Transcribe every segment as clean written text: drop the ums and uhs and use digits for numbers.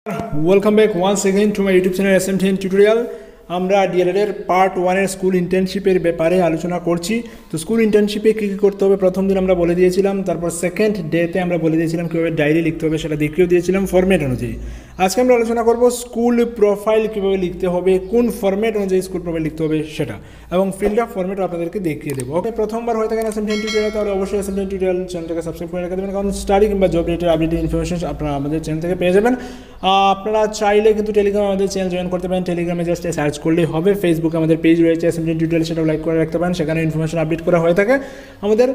Welcome back once again to my YouTube channel SMDN tutorial. আমরা DElEd এর part 1 এর school ইন্টার্নশিপের ব্যাপারে আলোচনা করছি। তো স্কুল ইন্টার্নশিপে কি কি করতে হবে প্রথম দিন আমরা বলে দিয়েছিলাম, তারপর সেকেন্ড ডেতে আমরা বলে দিয়েছিলাম কিভাবে ডায়েরি লিখতে হবে সেটা দেখিয়ে দিয়েছিলাম ফরম্যাট অনুযায়ী। আজকে আমরা আলোচনা করব স্কুল প্রোফাইল কিভাবে লিখতে হবে, কোন ফরম্যাট অনুযায়ী স্কুল প্রোফাইল লিখতে হবে সেটা, এবং ফিল্ড অফ ফরম্যাট আপনাদেরকে দেখিয়ে দেবো। ওকে, প্রথমবার হয়ে থাকেন SMDN টিউটোরিয়াল তাহলে অবশ্যই SMDN টিউটোরিয়াল চ্যানেলটাকে সাবস্ক্রাইব করে রেখে দেবেন, কারণ স্টাডি কিংবা জব রিলেটেড আপডেটেড ইনফরমেশন আপনারা আমাদের চ্যানেল থেকে পেয়ে যাবেন। আপনারা চাইলে কিন্তু টেলিগ্রামে আমাদের চ্যানেল জয়েন করতে পারেন, টেলিগ্রামে জাস্ট সার্চ করলেই হবে। ফেসবুকে আমাদের পেজ রয়েছে SMDN টিউটোরিয়াল, সেটাও লাইক করে রাখতে পারেন, সেখানে ইনফরমেশন আপডেট করা হয়ে থাকে। আমাদের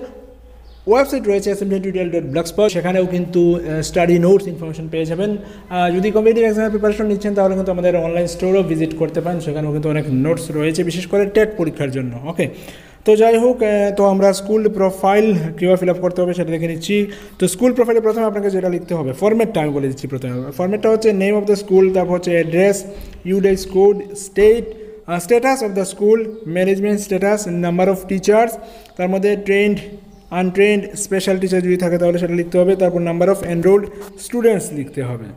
ওয়েবসাইট রয়েছে smdntutorial.blogspot, সেখানেও কিন্তু স্টাডি নোটস ইনফরমেশন পেয়ে যাবেন। যদি কম্পিটিটিভ এক্সামের প্রিপারেশন নিচ্ছেন তাহলে কিন্তু আমাদের অনলাইন স্টোরও ভিজিট করতে পারেন, সেখানেও কিন্তু অনেক নোটস রয়েছে বিশেষ করে টেট পরীক্ষার জন্য। ওকে, তো যাই হোক, তো আমরা স্কুল প্রোফাইল কীভাবে ফিল আপ করতে হবে সেটা দেখে নিচ্ছি। তো স্কুল প্রোফাইলে প্রথমে আপনাকে যেটা লিখতে হবে, ফরম্যাটটা আমি বলে দিচ্ছি। প্রথমে ফরম্যাটটা হচ্ছে নেম অফ দ্য স্কুল, তারপর হচ্ছে address, UDISE code, status of the school, management status, number of teachers, তার মধ্যে ট্রেন্ড, আনট্রেন্ড, স্পেশাল টিচার যদি থাকে তাহলে সেটা লিখতে হবে, তারপর নাম্বার অফ এনরোল্ড স্টুডেন্টস লিখতে হবে।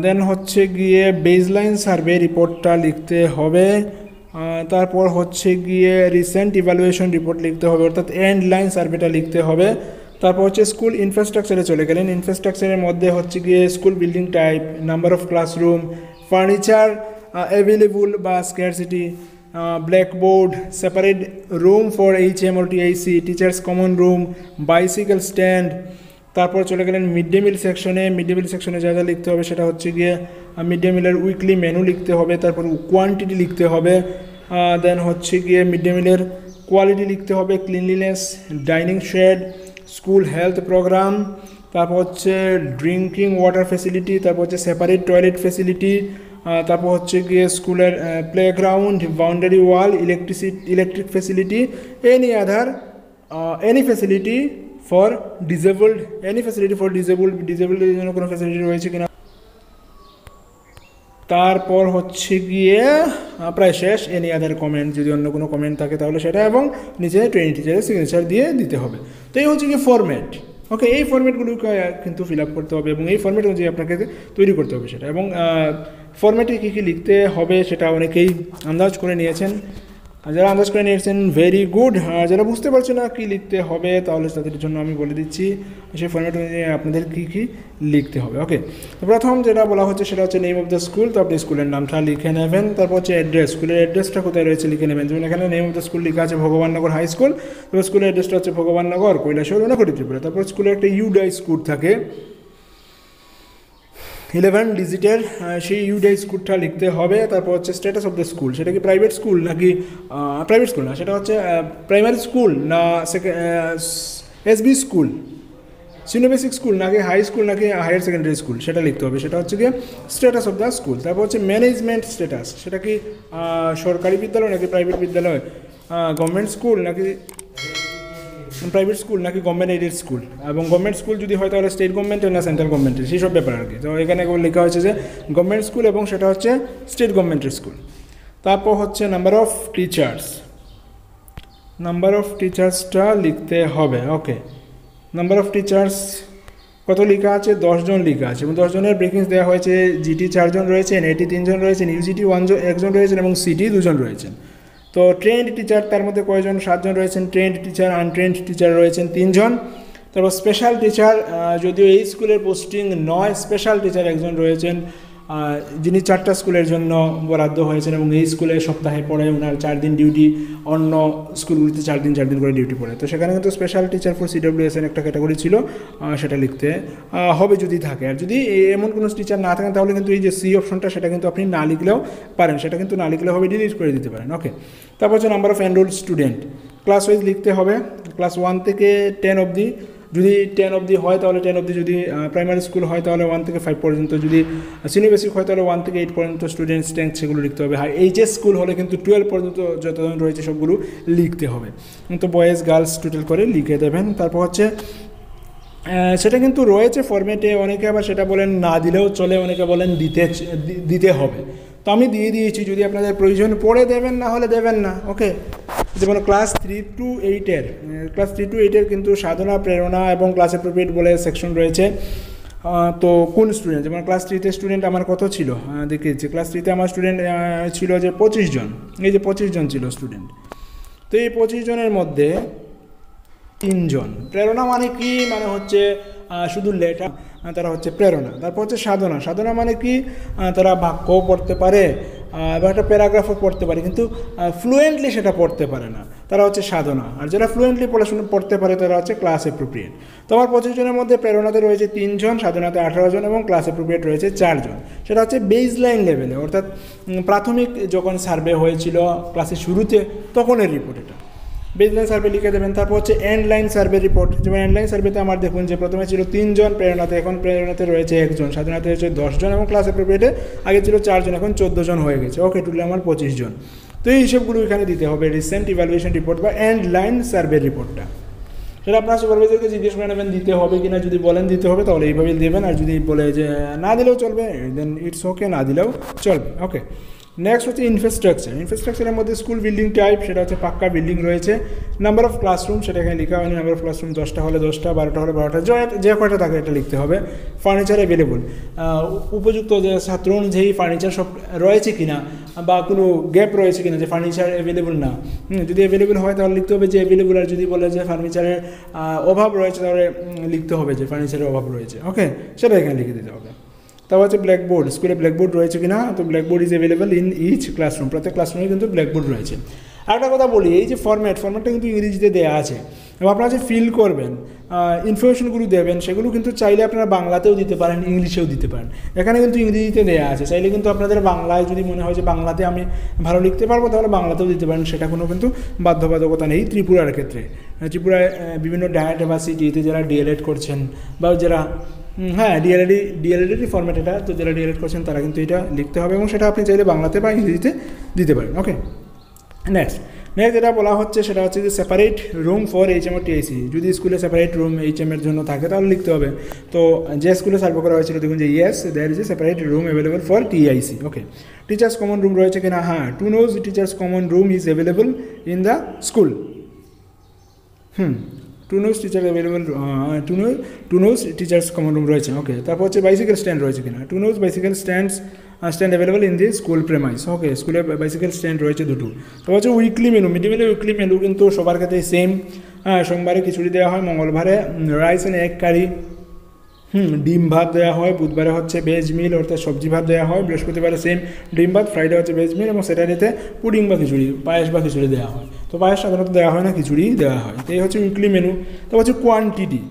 দেন হচ্ছে গিয়ে বেসলাইন সার্ভে রিপোর্টটা লিখতে হবে, তারপর হচ্ছে গিয়ে রিসেন্ট ইভ্যালুয়েশন রিপোর্ট লিখতে হবে, অর্থাৎ এন্ড লাইন সার্ভেটা লিখতে হবে। তারপর হচ্ছে স্কুল ইনফ্রাস্ট্রাকচারে চলে গেলেন, ইনফ্রাস্ট্রাকচারের মধ্যে হচ্ছে গিয়ে school building type, number of classroom, furniture available বা scarcity, blackboard, separate room for HM or TIC, teachers common room, bicycle stand. তারপর চলে গেলেন মিড ডে মিল সেকশনে, মিড ডে মিল সেকশনে যা যা লিখতে হবে সেটা হচ্ছে গিয়ে মিড ডে মিলের উইকলি মেনু লিখতে হবে, তারপর কোয়ান্টিটি লিখতে হবে, দেন হচ্ছে গিয়ে মিড ডে মিলের কোয়ালিটি লিখতে হবে, cleanliness, dining shed, school health program, তারপর হচ্ছে ড্রিঙ্কিং ওয়াটার ফেসিলিটি, তারপর হচ্ছে সেপারেট টয়লেট ফেসিলিটি, তারপর হচ্ছে গিয়ে স্কুলের playground, boundary wall, electric facility, any facility for disabled, ডিসেবলদের জন্য কোনো ফেসিলিটি রয়েছে কিনা। তারপর হচ্ছে গিয়ে প্রায় শেষ, এনি আদার কমেন্ট, যদি অন্য কোনো কমেন্ট থাকে তাহলে সেটা, এবং নিচে ট্রেনিং টিচারের সিগনেচার দিয়ে দিতে হবে। তো এই হচ্ছে গিয়ে ফরম্যাট। ওকে, এই ফরম্যাটগুলোকে কিন্তু ফিল আপ করতে হবে এবং এই ফরম্যাট অনুযায়ী আপনাকে তৈরি করতে হবে সেটা, এবং ফরম্যাটে কী কী লিখতে হবে সেটা অনেকেই আন্দাজ করে নিয়েছেন। যারা আন্দাজ করে নিয়েছেন ভেরি গুড। যারা বুঝতে পারছে না কী লিখতে হবে তাহলে তাদের জন্য আমি বলে দিচ্ছি সেই ফরম্যাট অনুযায়ী আপনাদের কী কী লিখতে হবে। ওকে, প্রথম যেটা বলা হচ্ছে সেটা হচ্ছে নেম অফ দ্য স্কুল, তো আপনি স্কুলের নামটা লিখে নেবেন। তারপর হচ্ছে অ্যাড্রেস, স্কুলের অ্যাড্রেসটা কোথায় রয়েছে লিখে নেবেন। যেমন এখানে নেম অফ দ্য স্কুল লেখা আছে ভগবাননগর হাই স্কুল, তারপর স্কুলের অ্যাড্রেসটা হচ্ছে ভগবাননগর, কৈলাসহর, ঊনকোটি, ত্রিপুরা। তারপর স্কুলের একটা ইউডাইস কোড থাকে 11 ডিজিটের, সেই ইউডাইস কোডটা লিখতে হবে। তারপর হচ্ছে স্ট্যাটাস অফ দ্য স্কুল, সেটা কি প্রাইভেট স্কুল নাকি প্রাইভেট স্কুল না, সেটা হচ্ছে প্রাইমারি স্কুল না SB school, senior basic school নাকি হাই স্কুল নাকি হায়ার সেকেন্ডারি স্কুল, সেটা লিখতে হবে। সেটা হচ্ছে গিয়ে স্ট্যাটাস অফ দ্য স্কুল। তারপর হচ্ছে ম্যানেজমেন্ট স্ট্যাটাস, সেটা কি সরকারি বিদ্যালয় নাকি প্রাইভেট বিদ্যালয়, গভর্নমেন্ট স্কুল নাকি প্রাইভেট স্কুল নাকি গভর্নমেন্ট এডেড স্কুল, এবং গভর্নমেন্ট স্কুল যদি হয় তাহলে স্টেট গভর্নমেন্টের না সেন্ট্রাল গভর্নমেন্টের, সেই সব ব্যাপার আর কি। তো এখানে লেখা হয়েছে যে গভর্নমেন্ট স্কুল এবং সেটা হচ্ছে স্টেট গভর্নমেন্টের স্কুল। তারপর হচ্ছে number of teachers, number of টিচার্সটা লিখতে হবে। ওকে, নাম্বার অফ টিচার্স কত লেখা আছে, 10 জন লেখা আছে, এবং 10 জনের ব্রেকিংস দেওয়া হয়েছে। GT 4 জন রয়েছেন, AT 3 জন রয়েছেন, UGT 1 জন রয়েছেন, এবং CT 2 জন রয়েছেন। তো ট্রেন্ড টিচার তার মধ্যে কয়জন, 7 জন রয়েছেন। ট্রেন্ড টিচার, আনট্রেন্ড টিচার রয়েছেন 3 জন। তারপর স্পেশাল টিচার, যদিও এই স্কুলের পোস্টিং নয়, স্পেশাল টিচার 1 জন রয়েছেন, যিনি 4টা স্কুলের জন্য বরাদ্দ হয়েছেন, এবং এই স্কুলে সপ্তাহে পড়ে ওনার 4 দিন ডিউটি, অন্য স্কুলগুলিতে 4 দিন করে ডিউটি পড়ে। তো সেখানে কিন্তু স্পেশাল টিচার ফর CWSN একটা ক্যাটাগরি ছিল, সেটা লিখতে হবে যদি থাকে। আর যদি এমন কোনো টিচার না থাকেন তাহলে কিন্তু এই যে C অপশনটা সেটা কিন্তু আপনি না লিখলেও পারেন, সেটা কিন্তু না লিখলেও হবে, ডিলিট করে দিতে পারেন। ওকে, তারপর হচ্ছে number of enrolled student, class wise লিখতে হবে, ক্লাস 1 থেকে 10 অবধি, যদি 10 অবধি হয় তাহলে 10 অবধি, যদি প্রাইমারি স্কুল হয় তাহলে 1 থেকে 5 পর্যন্ত, যদি সিনিয়র বেসিক হয় তাহলে 1 থেকে 8 পর্যন্ত স্টুডেন্ট স্ট্রেংথ সেগুলো লিখতে হবে। HS স্কুল হলে কিন্তু 12 পর্যন্ত যতজন রয়েছে সবগুলো লিখতে হবে। তো বয়েজ গার্লস টোটাল করে লিখে দেবেন। তারপর হচ্ছে সেটা কিন্তু রয়েছে ফরম্যাটে, অনেকে আবার সেটা বলেন না দিলেও চলে, অনেকে বলেন দিতে হবে। তো আমি দিয়ে দিয়েছি, যদি আপনাদের প্রয়োজন পড়ে দেবেন, না হলে দেবেন না। ওকে, যেমন ক্লাস 3 to 8-এর কিন্তু সাধনা, প্রেরণা এবং ক্লাস অ্যাপ্রোপ্রিয়েট বলে সেকশন রয়েছে। তো কোন স্টুডেন্ট, যেমন ক্লাস 3-তে স্টুডেন্ট আমার কত ছিল দেখিয়েছি, ক্লাস 3-তে আমার স্টুডেন্ট ছিল যে 25 জন, এই যে 25 জন ছিল স্টুডেন্ট। তো এই 25 জনের মধ্যে 3 জন প্রেরণা মানে কি, মানে হচ্ছে শুধু লেটার, তারা হচ্ছে প্রেরণা। তারপর হচ্ছে সাধনা মানে কি, তারা বাক্যও পড়তে পারে বা একটা প্যারাগ্রাফও পড়তে পারে, কিন্তু ফ্লুয়েন্টলি সেটা পড়তে পারে না, তারা হচ্ছে সাধনা। আর যারা ফ্লুয়েন্টলি পড়াশোনা পড়তে পারে তারা হচ্ছে ক্লাস অ্যাপ্রোপ্রিয়েট। তো আমার 25 জনের মধ্যে প্রেরণাতে রয়েছে 3 জন, সাধনাতে 18 জন এবং ক্লাস অ্যাপ্রোপ্রিয়েট রয়েছে 4 জন। সেটা হচ্ছে বেস লাইন লেভেলে, অর্থাৎ প্রাথমিক যখন সার্ভে হয়েছিল ক্লাসের শুরুতে তখনের রিপোর্ট এটা। বেসলাইন সার্ভে লিখে দেবেন। তারপর হচ্ছে এন্ড লাইন সার্ভে রিপোর্ট, যেমন এন্ড লাইন সার্ভেতে আমার দেখুন যে প্রথমে ছিল 3 জন প্রেরণাতে, এখন প্রেরণাতে রয়েছে 1 জন, সাধনাতে রয়েছে 10 জন এবং ক্লাস অ্যাপ্রোপ্রিয়েটে আগে ছিল 4 জন, এখন 14 জন হয়ে গেছে। ওকে, টোটাল আমার 25 জন। তো এই হিসেবগুলো এখানে দিতে হবে, রিসেন্ট ইভ্যালুয়েশন রিপোর্ট বা এন্ড লাইন সার্ভে রিপোর্টটা। সেটা আপনার সুপারভাইজারকে জিজ্ঞেস করে নেবেন দিতে হবে কিনা, যদি বলেন দিতে হবে তাহলে এইভাবে দেবেন, আর যদি বলে যে না দিলেও চলবে দেন ইটস ওকে, না দিলেও চলবে। ওকে, নেক্সট হচ্ছে ইনফ্রাস্ট্রাকচারের মধ্যে স্কুল বিল্ডিং টাইপ, সেটা হচ্ছে পাক্কা বিল্ডিং রয়েছে। নাম্বার অফ ক্লাসরুম, সেটা এখানে লেখা হয়নি, নাম্বার অফ ক্লাসরুম 10টা হলে 10টা, 12টা হলে 12টা, যে কয়টা থাকে এটা লিখতে হবে। ফার্নিচার অ্যাভেলেবল, উপযুক্ত যে ছাত্র অনুযায়ী ফার্নিচার সব রয়েছে কিনা, বা কোনো গ্যাপ রয়েছে কিনা যে ফার্নিচার অ্যাভেলেবল না, যদি অ্যাভেলেবল হয় তাহলে লিখতে হবে যে অ্যাভেলেবল, আর যদি বলে যে ফার্নিচারের অভাব রয়েছে তাহলে লিখতে হবে যে ফার্নিচারের অভাব রয়েছে। ওকে, সেটা এখানে লিখে দিতে হবে। তারপর হচ্ছে ব্ল্যাকবোর্ড, স্কুলে ব্ল্যাকবোর্ড রয়েছে কিনা, তো blackboard is available in each classroom, প্রত্যেক ক্লাসরুমে কিন্তু ব্ল্যাকবোর্ড রয়েছে। আর একটা কথা বলি, এই যে ফর্ম্যাটটা কিন্তু ইংরেজিতে দেওয়া আছে, এবং আপনারা যে ফিল করবেন ইনফরমেশনগুলো দেবেন সেগুলো কিন্তু চাইলে আপনারা বাংলাতেও দিতে পারেন, ইংলিশেও দিতে পারেন। এখানে কিন্তু ইংরেজিতে দেওয়া আছে, চাইলে কিন্তু আপনাদের বাংলায় যদি মনে হয় যে বাংলাতে আমি ভালো লিখতে পারবো তাহলে বাংলাতেও দিতে পারেন, সেটা কোনো কিন্তু বাধ্যবাধকতা নেই ত্রিপুরার ক্ষেত্রে। ত্রিপুরায় বিভিন্ন ডায়োভার্সিটিতে যারা DElEd করছেন বা যারা ডিএলএডেরই ফর্ম্যাট এটা, তো যারা DElEd করছেন তারা কিন্তু এটা লিখতে হবে, এবং সেটা আপনি চাইলে বাংলাতে বা ইংরেজিতে দিতে পারেন। ওকে, নেক্সট যেটা বলা হচ্ছে সেটা হচ্ছে যে সেপারেট রুম ফর HM ও TIC, যদি স্কুলে সেপারেট রুম HM এর জন্য থাকে তাহলে লিখতে হবে। তো যে স্কুলে সার্ভে করা হয়েছিল দেখুন যে yes there is a separate room available for TIC। Okay, teachers common room রয়েছে কিনা, হ্যাঁ, two nos teachers common room is available in the school. Two nos teacher available, two nos teachers common room রয়েছে। Okay, তারপর হচ্ছে bicycle stand রয়েছে কিনা, two nos bicycle stand available in the school premise. Okay, স্কুলে bicycle stand রয়েছে 2টো। তারপর হচ্ছে উইকলি মেনু, মিড ডে মিলের উইকলি মেনু কিন্তু সবার ক্ষেত্রে সেম। সোমবারে খিচুড়ি দেওয়া হয়, মঙ্গলবারে রাইস অ্যান্ড এগ কারি, ডিম ভাত দেওয়া হয়, বুধবারে হচ্ছে ভেজ মিল অর্থাৎ সবজি ভাত দেওয়া হয়, বৃহস্পতিবারে সেম ডিম ভাত, ফ্রাইডে হচ্ছে ভেজ মিল, এবং স্যাটারডেতে পুডিং বা খিচুড়ি, পায়েস বা খিচুড়ি দেওয়া হয়। তো পায়েস সাধারণত দেওয়া হয় না, খিচুড়ি দেওয়া হয়। তো এই হচ্ছে উইকলি মেনু। তো হচ্ছে কোয়ান্টিটি,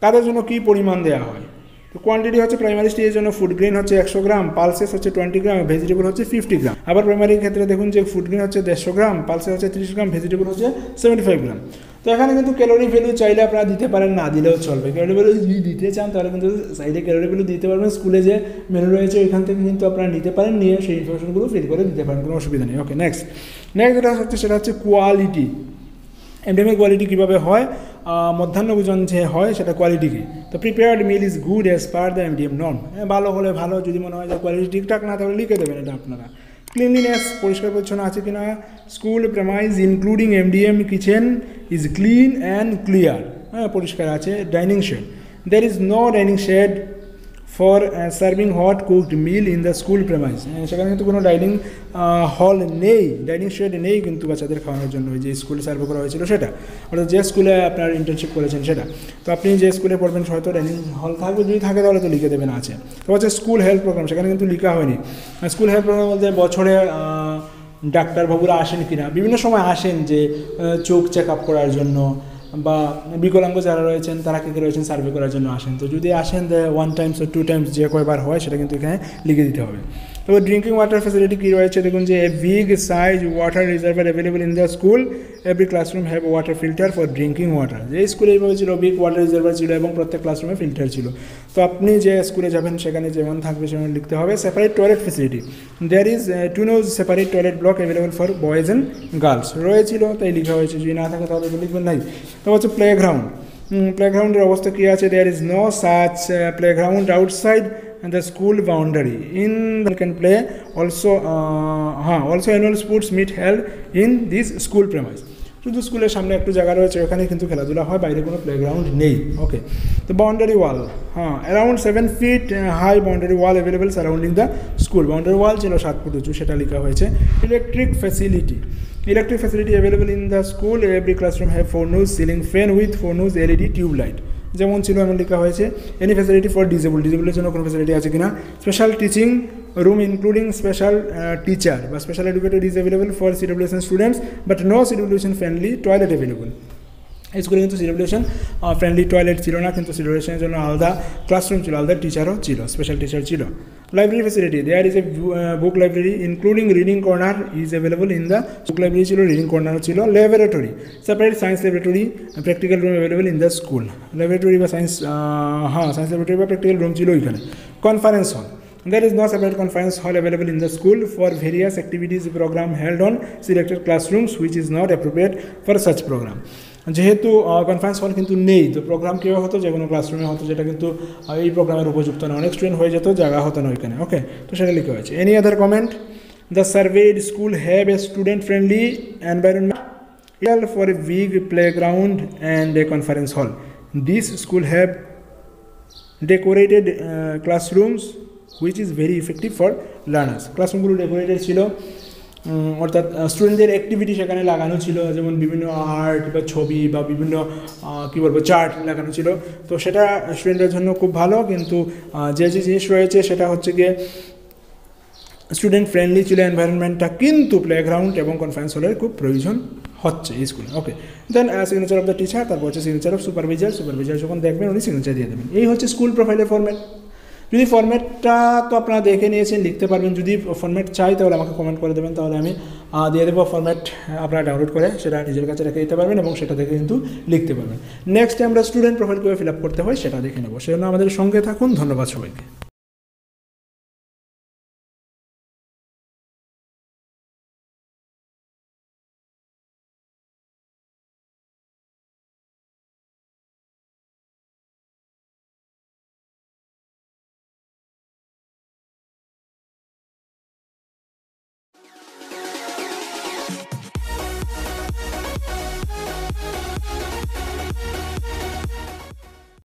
কাদের জন্য কী পরিমাণ দেওয়া হয়। তো কোয়ান্টিটি হচ্ছে প্রাইমারি স্টেজের জন্য ফুড গ্রেন হচ্ছে 100 গ্রাম, পালসেস হচ্ছে 20 গ্রাম, ভেজিটেবল হচ্ছে 50 গ্রাম। আবার প্রাইমারির ক্ষেত্রে দেখুন যে ফুড গ্রেন হচ্ছে 150 গ্রাম, পালসেস হচ্ছে 30 গ্রাম, ভেজিটেবল হচ্ছে 75 গ্রাম। তো এখানে কিন্তু ক্যালোরি ভ্যালু চাইলে আপনারা দিতে পারেন, না দিলেও চলবে। ক্যালোরি ভ্যালু যদি দিতে চান তাহলে কিন্তু চাইলে ক্যালোরি ভ্যালু দিতে পারবেন, স্কুলে যে মেনু রয়েছে ওইখান থেকে কিন্তু আপনারা নিতে পারেন, নিয়ে সেই ইনফরমেশনগুলো ফিল করে দিতে পারেন, কোনো অসুবিধা নেই। ওকে, নেক্সট যেটা হচ্ছে সেটা হচ্ছে কোয়ালিটি। এমডিএমের কোয়ালিটি কীভাবে হয়, মধ্যাহ্ন ভোজন যে হয় সেটা কোয়ালিটি কী। তো prepared meal is good as per the MDM norm, ভালো হলে ভালো, যদি মনে হয় যে কোয়ালিটি ঠিকঠাক না তাহলে লিখে দেবেন এটা আপনারা। ক্লিনলিনেস, পরিষ্কার পরিচ্ছন্ন আছে কিনা, school premise including MDM kitchen is clean and clear, পরিষ্কার আছে। Dining shed, there is no dining shed for serving hot cooked meal in the school premise, সেখানে কিন্তু কোনো ডাইনিং হল নেই, ডাইনিং শেড নেই কিন্তু বাচ্চাদের খাওয়ানোর জন্য, যে স্কুলে সার্ভে করা হয়েছিল সেটা, অর্থাৎ যে স্কুলে আপনার ইন্টার্নশিপ করেছেন সেটা। তো আপনি যে স্কুলে পড়বেন হয়তো ডাইনিং হল থাকবে, যদি থাকে তাহলে তো লিখে দেবেন আছে। তো হচ্ছে স্কুল হেলথ প্রোগ্রাম, সেখানে কিন্তু লেখা হয়নি। স্কুল হেলথ প্রোগ্রাম বলতে বছরে ডাক্তারবাবুরা আসেন কিনা, বিভিন্ন সময় আসেন যে চোখ চেক আপ করার জন্য, বা বিকলাঙ্গ যারা রয়েছেন তারা কে রয়েছেন সার্ভে করার জন্য আসেন। তো যদি আসেন 1 টাইমস or 2 টাইমস যে কয়বার হয় সেটা কিন্তু এখানে লিখে দিতে হবে। তবে ড্রিঙ্কিং ওয়াটার ফ্যাসিলিটি কী রয়েছে দেখুন যে a big size water reservoir available in the school, every classroom have water filter for drinking water. যে স্কুলে এইভাবে ছিল বিগ ওয়াটার রিজার্ভার ছিল এবং প্রত্যেক ক্লাসরুমে ফিল্টার ছিল। তো আপনি যে স্কুলে যাবেন সেখানে যেমন থাকবে সেমন লিখতে হবে। Separate toilet facility, there is 2 nos separate toilet block available for boys and girls, রয়েছিল তাই লেখা হয়েছে, যদি না থাকে তাহলে লিখবেন নাই। তো হচ্ছে প্লেগ্রাউন্ড, প্লেগ্রাউন্ডের অবস্থা কী আছে, there is no such playground outside the school boundary. In the can play also also annual sports meet held in this school premise. শুধু স্কুলের সামনে একটু জায়গা রয়েছে, ওখানে কিন্তু খেলাধুলা হয়, বাইরে কোনো প্লেগ্রাউন্ড নেই। ওকে, তো boundary wall, around 7 feet high boundary wall available surrounding the school. বাউন্ডারি ওয়াল ছিল 7 ফুট উঁচু, সেটা লেখা হয়েছে। Electric facility available in the school, every classroom have 4 nose ceiling fan with 4 nose LED tube light, যেমন ছিল এমন লেখা হয়েছে। এনি ফ্যাসিলিটি ফর ডিজেবলের জন্য কোনো ফ্যাসিলিটি আছে কিনা। Special teaching room including special teacher বা special educator is available for CWSN students but no CWSN friendly toilet available. এই স্কুলে কিন্তু CWSN ফ্রেন্ডলি টয়লেট ছিল না, কিন্তু CWSN-এর জন্য আলাদা ক্লাসরুম ছিল, আলাদা টিচারও ছিল, স্পেশাল টিচার ছিল। Library facility, there is a book library including reading corner is available in the book library ছিল, রিডিং কর্নারও ছিল। Laboratory, separate science laboratory practical room available in the school. Laboratory বা সায়েন্স ল্যাবরেটরি বা practical room ছিল ওইখানে। Conference hall, there is no separate conference hall available in the school for various activities program held on selected classrooms which is not appropriate for such program. যেহেতু conference hall কিন্তু নেই, তো programme কেউ হতো যে কোনো ক্লাসরুমে হতো, যেটা কিন্তু এই প্রোগ্রামের উপযুক্ত না, অনেক স্টুডেন্ট হয়ে যেত, জায়গা হতো না ওইখানে। ওকে, তো সেটা লিখা হয়েছে। Any other comment, the served school have a student friendly environment for a big playground and a conference hall. This school have decorated classrooms which is very effective for learners. ক্লাসরুমগুলো ডেকোরেটেড ছিল, অর্থাৎ স্টুডেন্টদের activity সেখানে লাগানো ছিল, যেমন বিভিন্ন art বা ছবি বা বিভিন্ন কী বলবো চার্ট লাগানো ছিল, তো সেটা স্টুডেন্টদের জন্য খুব ভালো। কিন্তু যে জিনিস রয়েছে সেটা হচ্ছে গিয়ে স্টুডেন্ট ফ্রেন্ডলি ছিল এনভায়রনমেন্টটা, কিন্তু প্লেগ্রাউন্ড এবং কনফারেন্স হলের খুব প্রয়োজন হচ্ছে এই স্কুলে। ওকে, দেন সিগনেচার অফ দ্য টিচার, তারপর হচ্ছে সিগনেচার অফ সুপারভাইজার যখন দেখবেন উনি সিগনেচার দিয়ে দেবেন। এই হচ্ছে স্কুল প্রোফাইলের ফরম্যাট। যদি ফরম্যাটটা তো আপনারা দেখে নিয়েছেন, লিখতে পারবেন। যদি ফরম্যাট চাই তাহলে আমাকে কমেন্ট করে দেবেন, তাহলে আমি দিয়ে দেবো ফরম্যাট, আপনারা ডাউনলোড করে সেটা নিজের কাছে রেখে দিতে পারবেন এবং সেটা দেখে কিন্তু লিখতে পারবেন। নেক্সট আমরা স্টুডেন্ট প্রোফাইল কীভাবে ফিল আপ করতে হয় সেটা দেখে নেবো, সেজন্য আমাদের সঙ্গে থাকুন। ধন্যবাদ সবাইকে।